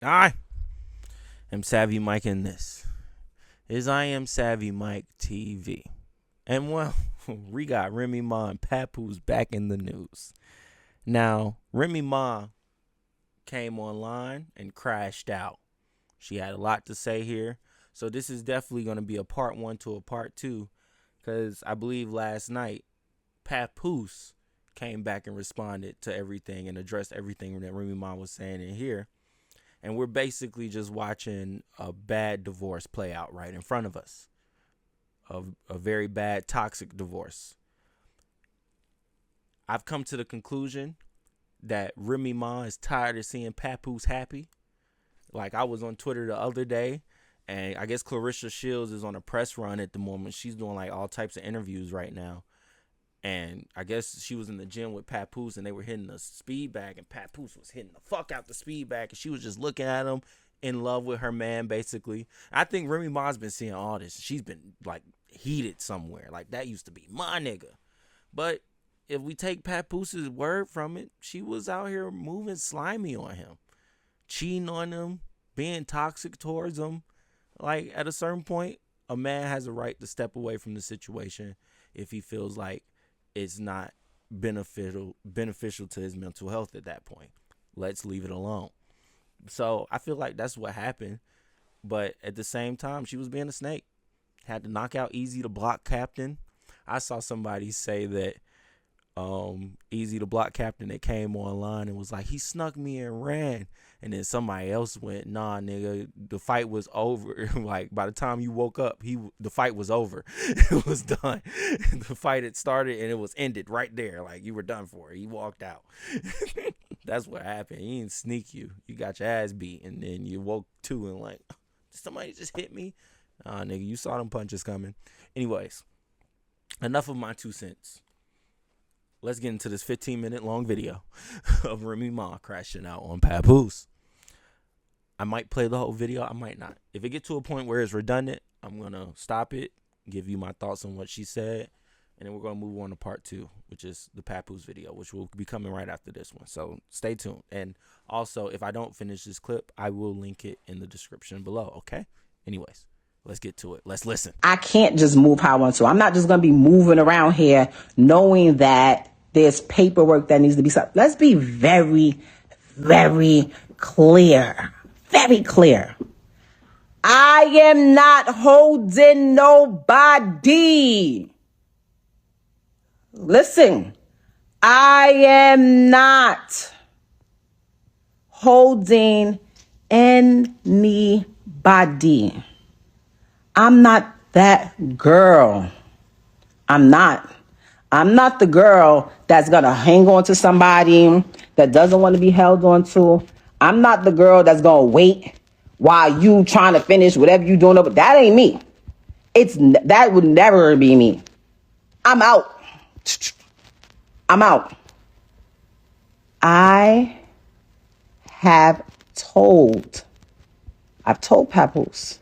I am Savvy Mike, and this is I Am Savvy Mike TV. And well, we got Remy Ma and Papoose back in the news. Now, Remy Ma came online and crashed out. She had a lot to say here. So this is definitely going to be a part one to a part two. Because I believe last night, Papoose came back and responded to everything and addressed everything that Remy Ma was saying in here. And we're basically just watching a bad divorce play out right in front of us. A very bad, toxic divorce. I've come to the conclusion that Remy Ma is tired of seeing Papoose happy. Like, I was on Twitter the other day, and I guess Clarissa Shields is on a press run at the moment. She's doing like all types of interviews right now. And I guess she was in the gym with Papoose, and they were hitting the speed bag, and Papoose was hitting the fuck out the speed bag, and she was just looking at him, in love with her man, basically. I think Remy Ma's been seeing all this. She's been like heated somewhere. Like, that used to be my nigga. But if we take Papooses word from it, she was out here moving slimy on him, cheating on him, being toxic towards him. Like, at a certain point, a man has a right to step away from the situation if he feels like it's not beneficial to his mental health at that point. Let's leave it alone. So I feel like that's what happened. But at the same time, she was being a snake. Had to knock out Easy the Block Captain. I saw somebody say that Easy the Block Captain that came online and was like, he snuck me and ran. And then somebody else went, nah, nigga, the fight was over. Like, by the time you woke up, the fight was over. It was done. The fight had started and it was ended right there. Like, you were done for. He walked out. That's what happened. He didn't sneak you. You got your ass beat, and then you woke to and like, somebody just hit me. Nigga, you saw them punches coming. Anyways, enough of my 2 cents. Let's get into this 15-minute long video of Remy Ma crashing out on Papoose. I might play the whole video. I might not. If it gets to a point where it's redundant, I'm going to stop it, give you my thoughts on what she said, and then we're going to move on to part two, which is the Papoose video, which will be coming right after this one. So stay tuned. And also, if I don't finish this clip, I will link it in the description below, okay? Anyways, let's get to it. Let's listen. I can't just move how I want to. I'm not just going to be moving around here knowing that there's paperwork that needs to be signed. Let's be very, very clear. Very clear. I am not holding nobody. Listen, I am not holding anybody. I'm not that girl. I'm not the girl that's going to hang on to somebody that doesn't want to be held on to. I'm not the girl that's going to wait while you trying to finish whatever you doing. But that ain't me. That would never be me. I'm out. I'm out. I've told Papoose.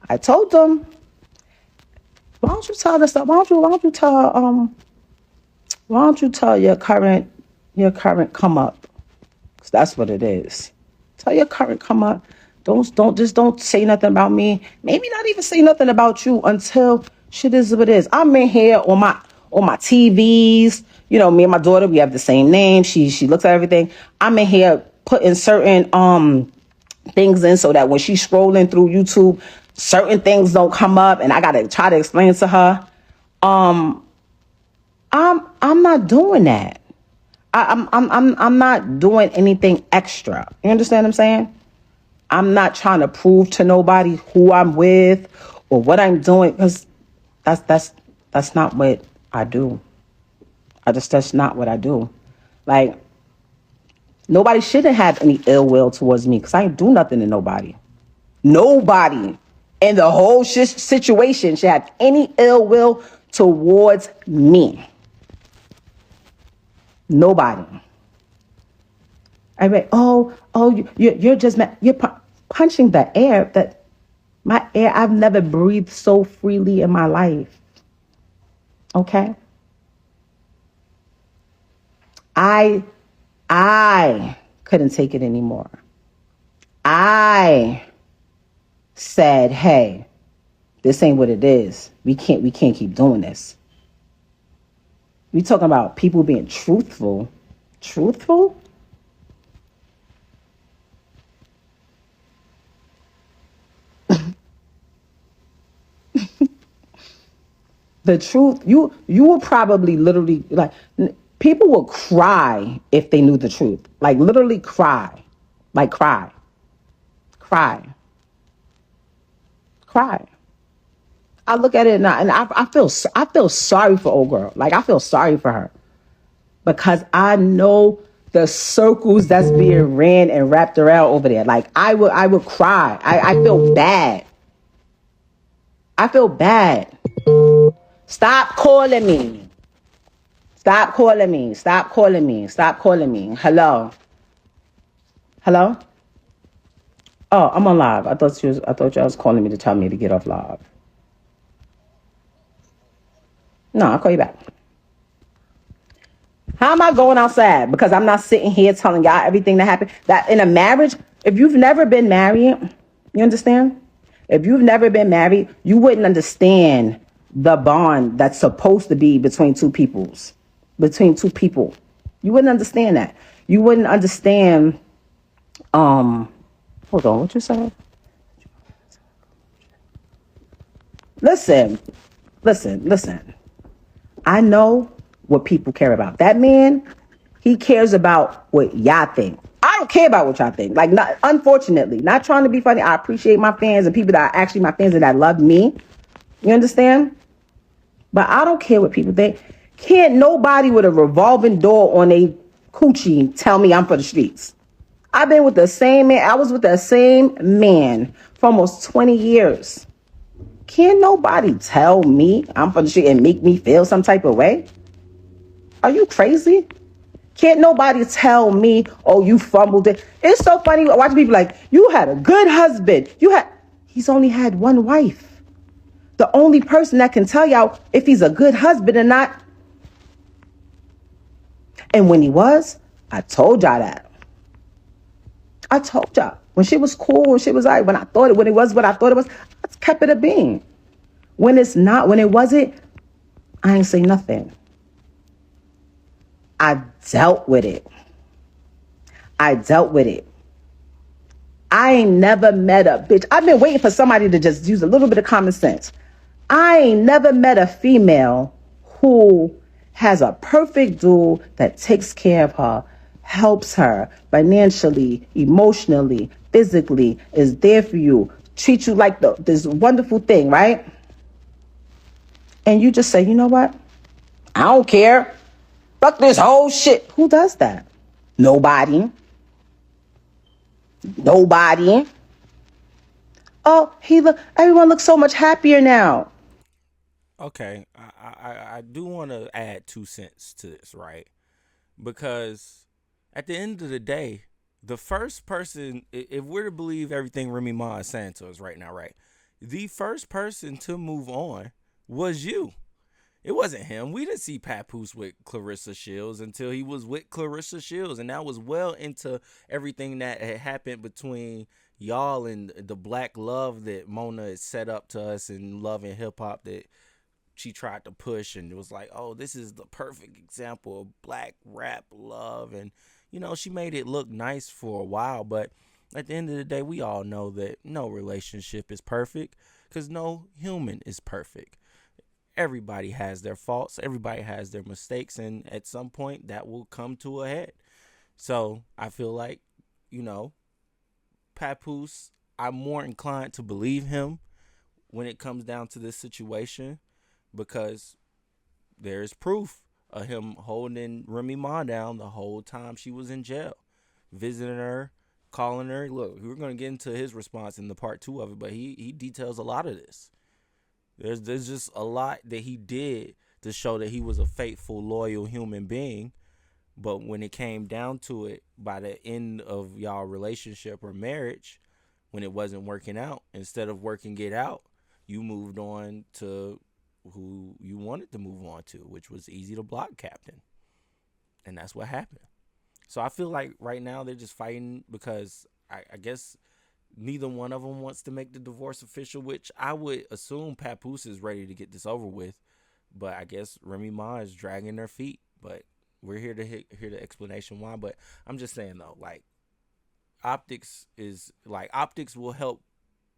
I told them, why don't you tell this? Why don't you tell your current come up? 'Cause that's what it is. Tell your current come up. Don't say nothing about me. Maybe not even say nothing about you until shit is what it is. I'm in here on my TVs. You know, me and my daughter, we have the same name. She looks at everything. I'm in here putting certain things in so that when she's scrolling through YouTube, certain things don't come up, and I gotta try to explain to her. I'm not doing that. I'm not doing anything extra. You understand what I'm saying? I'm not trying to prove to nobody who I'm with or what I'm doing, because that's not what I do. That's not what I do. Like, nobody shouldn't have any ill will towards me because I ain't do nothing to nobody. Nobody in the whole situation should have any ill will towards me. Nobody. I mean, you're just mad. You're punching the air. My air. I've never breathed so freely in my life. Okay. I couldn't take it anymore. I said, hey, this ain't what it is. We can't keep doing this. We talking about people being truthful. Truthful? The truth, you will probably literally like people will cry if they knew the truth. Like literally cry. Like cry. Cry. Cry. I look at it and I feel sorry for old girl. Like I feel sorry for her because I know the circles that's being ran and wrapped around over there. Like I would cry. I feel bad. I feel bad. Stop calling me. Stop calling me. Stop calling me. Stop calling me. Hello. Hello. Oh, I'm on live. I thought you was calling me to tell me to get off live. No, I'll call you back. How am I going outside? Because I'm not sitting here telling y'all everything that happened. That in a marriage, if you've never been married, you understand? If you've never been married, you wouldn't understand the bond that's supposed to be between two people. You wouldn't understand that. You wouldn't understand. Um, hold on, what you say? Listen, listen. I know what people care about. That man, he cares about what y'all think. I don't care about what y'all think. Like, not unfortunately, not trying to be funny. I appreciate my fans and people that are actually my fans and that love me. You understand? But I don't care what people think. Can't nobody with a revolving door on a coochie tell me I'm for the streets. I've been with the same man. I was with the same man for almost 20 years. Can't nobody tell me I'm for the street and make me feel some type of way? Are you crazy? Can't nobody tell me, oh, you fumbled it. It's so funny watching people like, you had a good husband. He's only had one wife. The only person that can tell y'all if he's a good husband or not. And when he was, I told y'all that. I told y'all. When she was cool, when she was like, when it was what I thought it was, I kept it a being. When it's not, when it wasn't, I ain't say nothing. I dealt with it. I dealt with it. I ain't never met a bitch. I've been waiting for somebody to just use a little bit of common sense. I ain't never met a female who has a perfect dude that takes care of her, helps her financially, emotionally, physically, is there for you, treats you like this wonderful thing, right? And you just say, you know what? I don't care. Fuck this whole shit. Who does that? Nobody. Nobody. Oh, everyone looks so much happier now. Okay, I do want to add 2 cents to this, right? Because at the end of the day, the first person, if we're to believe everything Remy Ma is saying to us right now, right? The first person to move on was you. It wasn't him. We didn't see Papoose with Clarissa Shields until he was with Clarissa Shields, and that was well into everything that had happened between y'all and the black love that Mona had set up to us in love and hip hop that she tried to push, and it was like, oh, this is the perfect example of black rap love, and she made it look nice for a while, but at the end of the day, we all know that no relationship is perfect because no human is perfect. Everybody has their faults, everybody has their mistakes, and at some point that will come to a head. So I feel like, you know, Papoose, I'm more inclined to believe him when it comes down to this situation because there's proof of him holding Remy Ma down the whole time she was in jail, visiting her, calling her. Look, we're gonna get into his response in the part 2 of it, but he details a lot of this. There's just a lot that he did to show that he was a faithful, loyal human being. But when it came down to it, by the end of y'all relationship or marriage, when it wasn't working out, instead of working it out, you moved on to who you wanted to move on to, which was Easy to Block Captain. And that's what happened. So I feel like right now they're just fighting because I guess neither one of them wants to make the divorce official, which I would assume Papoose is ready to get this over with. But I guess Remy Ma is dragging their feet. But we're here to hear the explanation why. But I'm just saying though, like optics will help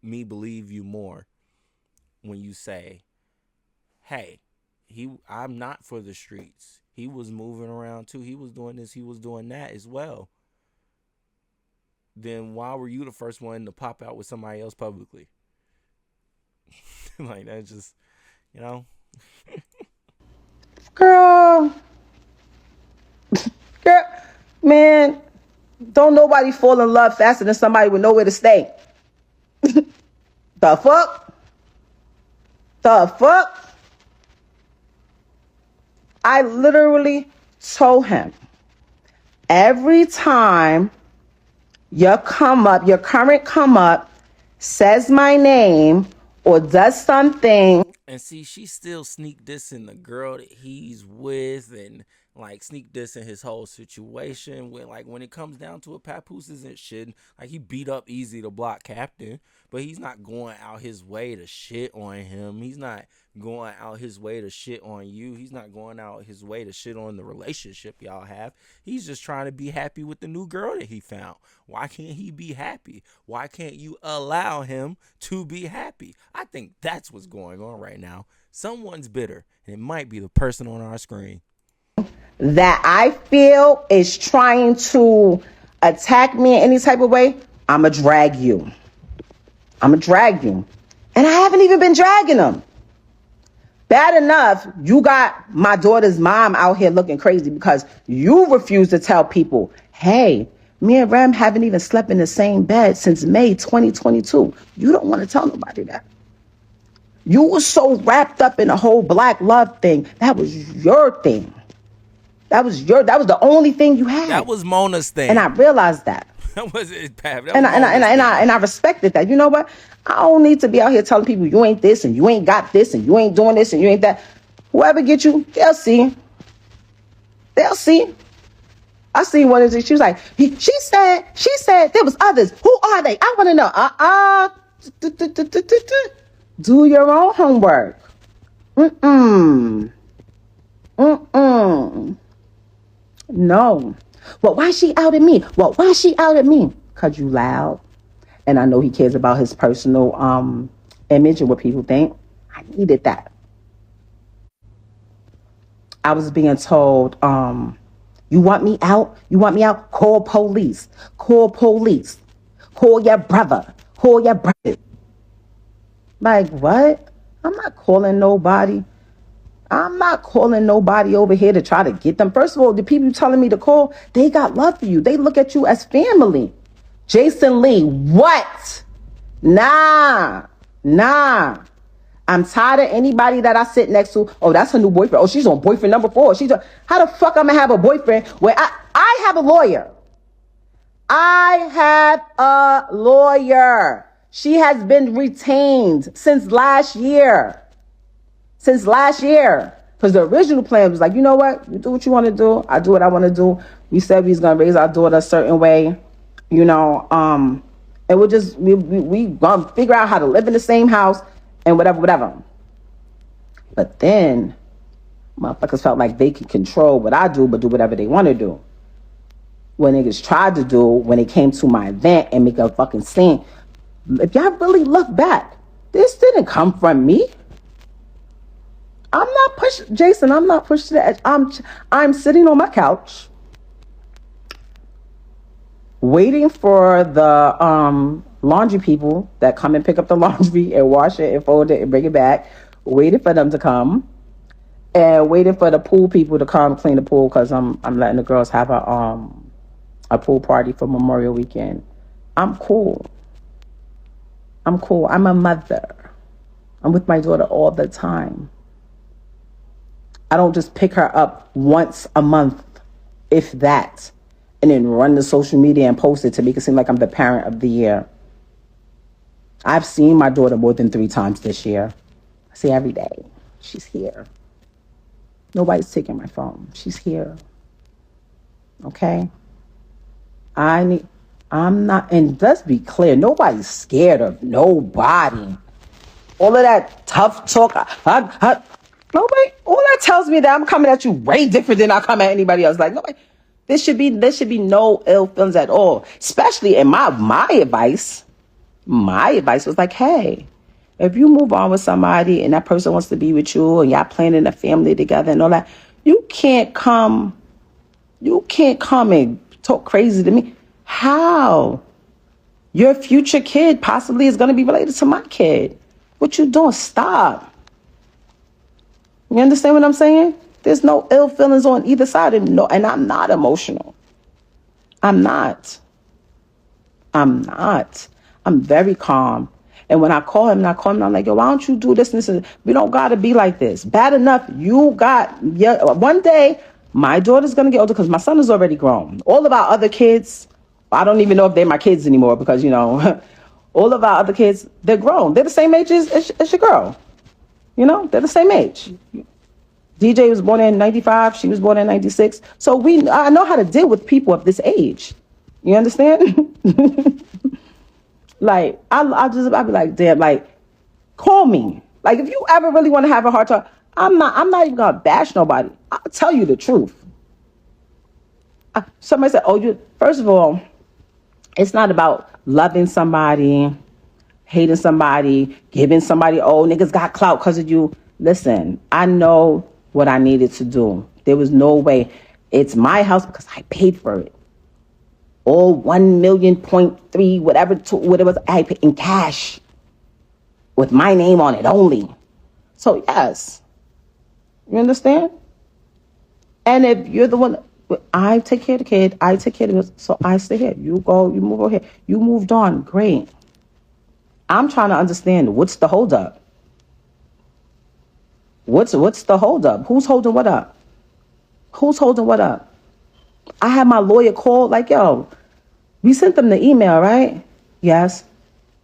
me believe you more when you say, "Hey, I'm not for the streets. He was moving around too. He was doing this. He was doing that as well." Then why were you the first one to pop out with somebody else publicly? Like that's just, you know. Girl, girl, man, don't nobody fall in love faster than somebody with nowhere to stay. The fuck? The fuck? I literally told him, every time your current come up, says my name or does something. And see, she still sneak dissing the girl that he's with, and like sneak dissing his whole situation. When it comes down to it, Papoose isn't shit. Like he beat up Easy the Block Captain, but he's not going out his way to shit on him. He's not going out his way to shit on you. He's not going out his way to shit on the relationship y'all have. He's just trying to be happy with the new girl that he found. Why can't he be happy? Why can't you allow him to be happy? I think that's what's going on right now. Someone's bitter, and it might be the person on our screen That I feel is trying to attack me in any type of way, I'ma drag you. I'ma drag you. And I haven't even been dragging them. Bad enough, you got my daughter's mom out here looking crazy because you refuse to tell people, hey, me and Rem haven't even slept in the same bed since May 2022. You don't want to tell nobody that. You were so wrapped up in the whole black love thing. That was your thing. That was the only thing you had. That was Mona's thing. And I realized that. That was it, Pap. And I respected that. You know what? I don't need to be out here telling people you ain't this and you ain't got this and you ain't doing this and you ain't that. Whoever get you, they'll see. They'll see. I seen one of these. She was like, she said there was others. Who are they? I want to know. Do your own homework. No. Well, why she outed me? Well, why she outed me? Because you loud. And I know he cares about his personal image and what people think. I needed that. I was being told, you want me out? You want me out? Call police. Call police. Call your brother. Call your brother. Like, what? I'm not calling nobody. I'm not calling nobody over here to try to get them. First of all, the people telling me to call, they got love for you. They look at you as family. Jason Lee, what? Nah. I'm tired of anybody that I sit next to. Oh, that's her new boyfriend. Oh, she's on boyfriend number 4. How the fuck I'm gonna have a boyfriend when I have a lawyer? I have a lawyer. She has been retained since last year. Because the original plan was like, you know what? You do what you want to do. I do what I want to do. We said we was going to raise our daughter a certain way, you know, and we going to figure out how to live in the same house and whatever. But then motherfuckers felt like they could control what I do, but do whatever they want to do. What niggas tried to do when it came to my event and make a fucking scene. If y'all really look back, this didn't come from me. I'm not pushed, Jason. I'm not pushed to the edge. I'm sitting on my couch, waiting for the laundry people that come and pick up the laundry and wash it and fold it and bring it back. Waiting for them to come, and waiting for the pool people to come clean the pool because I'm letting the girls have a pool party for Memorial Weekend. I'm cool. I'm a mother. I'm with my daughter all the time. I don't just pick her up once a month, if that, and then run to social media and post it to make it seem like I'm the parent of the year. I've seen my daughter more than 3 times this year. I see every day. She's here. Nobody's taking my phone. She's here. Okay? I'm not, and let's be clear, nobody's scared of nobody. All of that tough talk, nobody. All that tells me that I'm coming at you way different than I come at anybody else. Like nobody. There should be no ill feelings at all. Especially in my advice. My advice was like, hey, if you move on with somebody and that person wants to be with you and y'all planning a family together and all that, you can't come and talk crazy to me. How? Your future kid possibly is going to be related to my kid. What you doing? Stop. You understand what I'm saying? There's no ill feelings on either side. And I'm not emotional. I'm not. I'm very calm. And when I call him, I'm like, yo, why don't you do this and this? We don't got to be like this. Bad enough, one day, my daughter's going to get older because my son is already grown. All of our other kids, I don't even know if they're my kids anymore because, all of our other kids, they're grown. They're the same age as your girl. They're the same age. DJ was born in 95. She was born in 96. So I know how to deal with people of this age. You understand? Like, I'll be like, damn, like, call me. Like, if you ever really want to have a hard talk, I'm not even going to bash nobody. I'll tell you the truth. Somebody said, first of all, it's not about loving somebody, hating somebody, giving somebody, niggas got clout because of you. Listen, I know what I needed to do. There was no way. It's my house because I paid for it. All 1 million, 0.3, whatever it was, I paid in cash with my name on it only. So yes, you understand? And if you're the one, I take care of the kid, I take care of it, so I stay here. You go, you move over here. You moved on, great. I'm trying to understand what's the holdup. What's the holdup? Who's holding what up? Who's holding what up? I had my lawyer call, like, yo, we sent them the email, right? Yes.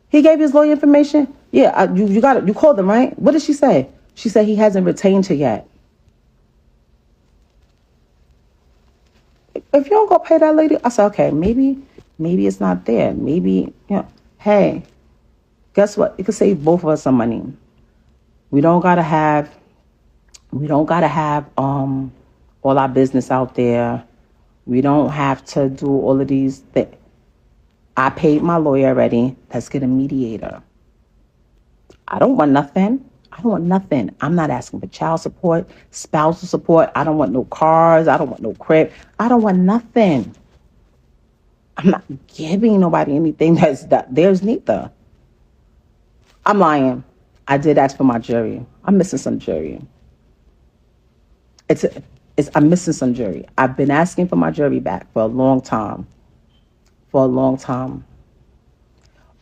He gave his lawyer information? Yeah, you got it. You called them, right? What did she say? She said he hasn't retained her yet. If you don't go pay that lady, I said, okay, maybe it's not there. Maybe, hey, guess what? It could save both of us some money. We don't gotta have all our business out there. We don't have to do all of these things. I paid my lawyer already. Let's get a mediator. I don't want nothing. I'm not asking for child support, spousal support. I don't want no cars. I don't want no crib. I don't want nothing. I'm not giving nobody anything that there's neither. I'm lying. I did ask for my jury. I'm missing some jury. I'm missing some jury. I've been asking for my jury back for a long time.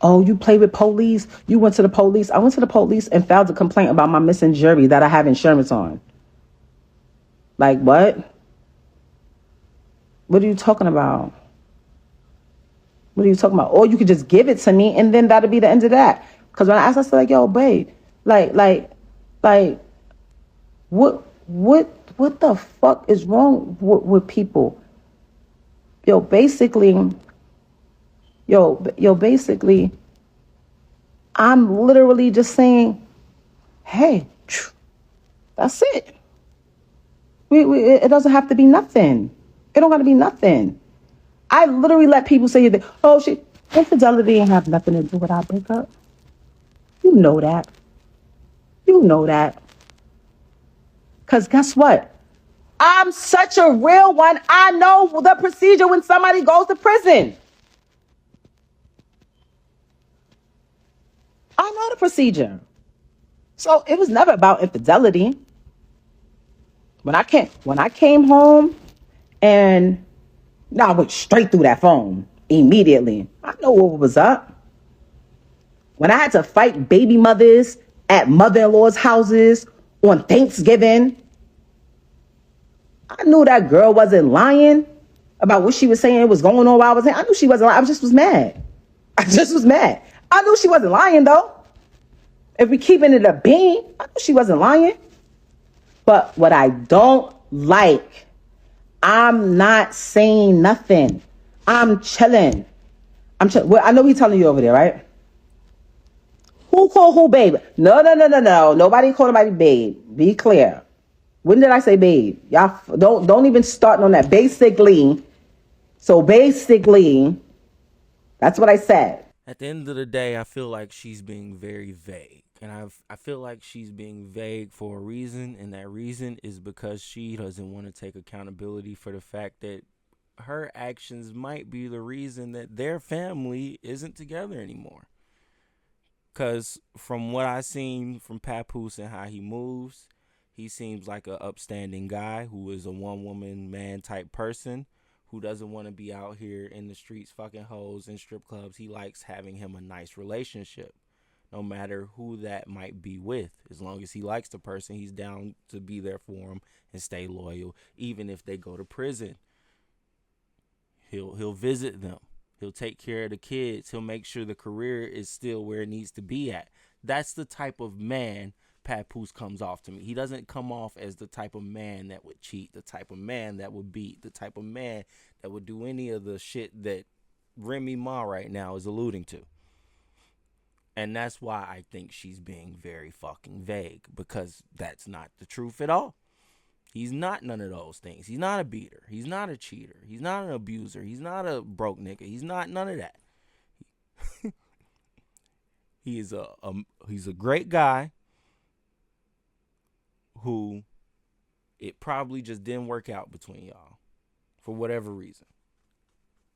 Oh, you play with police? You went to the police? I went to the police and filed a complaint about my missing jury that I have insurance on. Like, what? What are you talking about? Or you could just give it to me and then that'll be the end of that. Because when I asked, I said, like, yo, babe, like, what the fuck is wrong with people? Basically, I'm literally just saying, hey, that's it. It doesn't have to be nothing. It don't got to be nothing. I literally let people say that, infidelity ain't have nothing to do with our breakup. You know that. Because guess what? I'm such a real one. I know the procedure when somebody goes to prison. I know the procedure. So it was never about infidelity. When I came home and I went straight through that phone immediately. I know what was up. When I had to fight baby mothers at mother-in-law's houses on Thanksgiving, I knew that girl wasn't lying about what she was saying was going on while I was saying. I knew she wasn't lying. I just was mad. I knew she wasn't lying, though. If we keeping it a bean, I knew she wasn't lying. But what I don't like, I'm not saying nothing. I'm chilling. Well, I know he's telling you over there, right? Who called who babe? No, no, no, no, no. Nobody called nobody babe. Be clear. When did I say babe? Y'all don't even start on that. Basically, so basically, that's what I said. At the end of the day, I feel like she's being very vague. And I feel like she's being vague for a reason, and that reason is because she doesn't want to take accountability for the fact that her actions might be the reason that their family isn't together anymore. Because from what I've seen from Papoose and how he moves, he seems like a upstanding guy who is a one woman man type person who doesn't want to be out here in the streets fucking hoes in strip clubs. He likes having him a nice relationship, no matter who that might be with. As long as he likes the person, he's down to be there for him and stay loyal, even if they go to prison. He'll visit them. He'll take care of the kids. He'll make sure the career is still where it needs to be at. That's the type of man Papoose comes off to me. He doesn't come off as the type of man that would cheat, the type of man that would beat, the type of man that would do any of the shit that Remy Ma right now is alluding to. And that's why I think she's being very fucking vague, because that's not the truth at all. He's not none of those things. He's not a beater. He's not a cheater. He's not an abuser. He's not a broke nigga. He's not none of that. He is he's a great guy who it probably just didn't work out between y'all for whatever reason.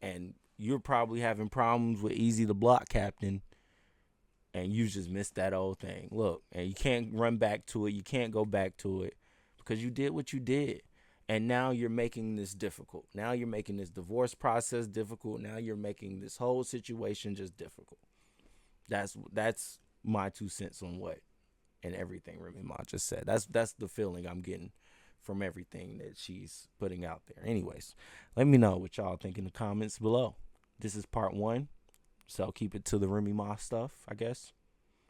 And you're probably having problems with Easy the Block Captain, and you just missed that old thing. Look, and you can't run back to it. You can't go back to it because you did what you did. And now you're making this difficult. Now you're making this divorce process difficult. Now you're making this whole situation just difficult. That's my 2 cents on what and everything Remy Ma just said. That's the feeling I'm getting from everything that she's putting out there. Anyways, let me know what y'all think in the comments below. This is part 1, so keep it to the Remy Ma stuff, I guess.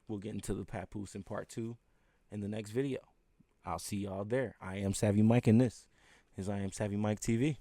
We'll get into the Papoose in part 2 in the next video. I'll see y'all there. I am Savvy Mike, and this is I Am Savvy Mike TV.